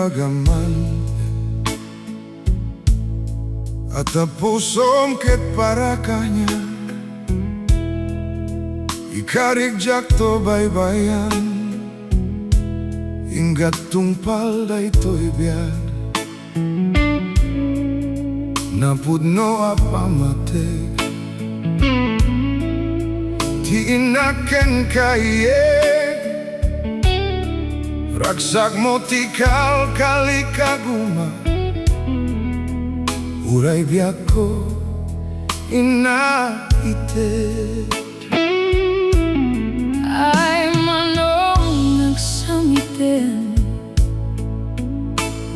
gagaman at pusom ket para kanya ikarigyak to baybayan ingat tungpal da ito'y biyad napudno apamatek ti inaken kayek ragsak mo ti kalikaguma uray biyak ko inaited ay manong nagsamitin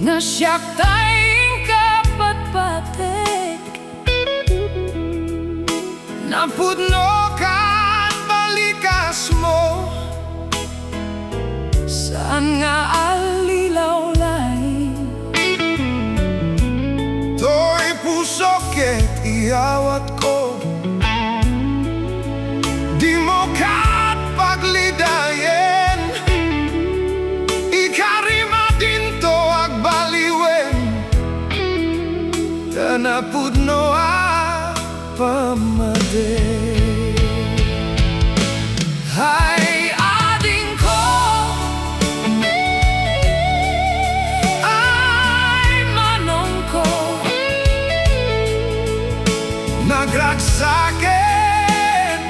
na siyak tayong kapatpatek napudno ka't balikas mo saan nga alilawlay to'y pusok ket iawat ko di mo ka't paglidayen ikarima din to agbaliwen tanapudno pamade ay ading ko ay manong ko nagragsaken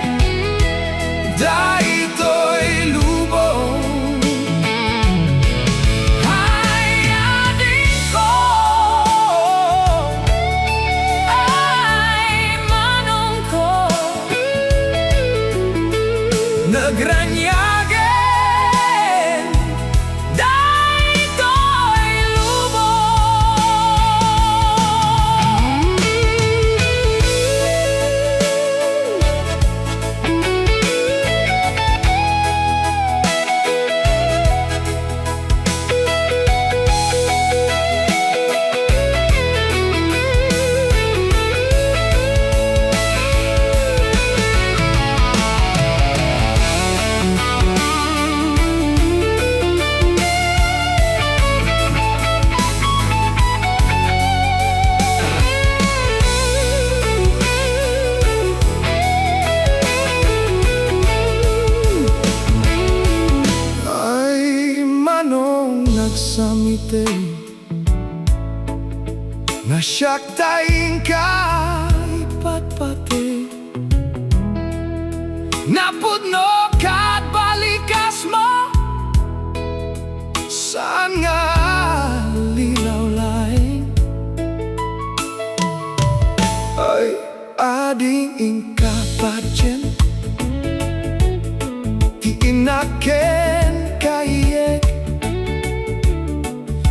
dahito'y lubong ay ading ko ay manong ko nagranyagen dahito'y nagsamitin na siyak tayong kaipatpate napudno ka't balikas mo saan nga lilawlay ay ading ingkapadyen di inaken kayek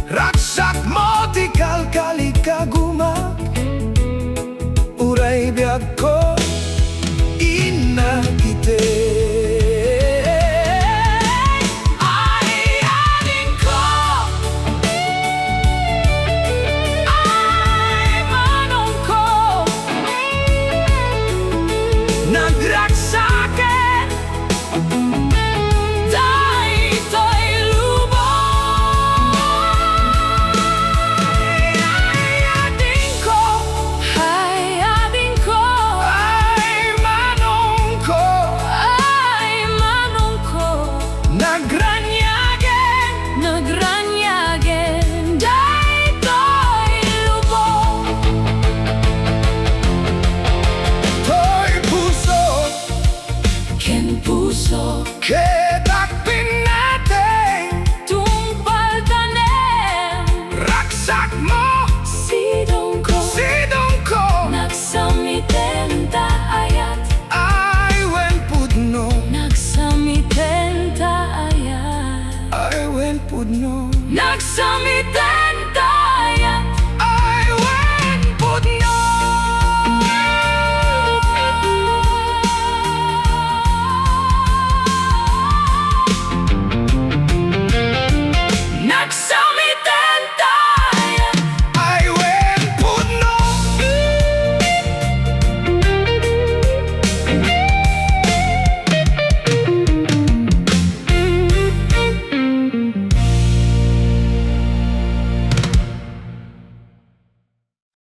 ragsak mo ti kalikaguma uray biyak ko inagite ay ading ko ay manong ko nagragsaken dahito'y lubong ay ading ko ay ading ko ay manong ko nagranyagen dahito'y lubong to'y pusok ken puso ketakpin natin tungpal tanem ragsak mo sidong ko nagsamiten ta ayat ay wen pudno nagsamiten ta ayat ay wen pudno nagsamiten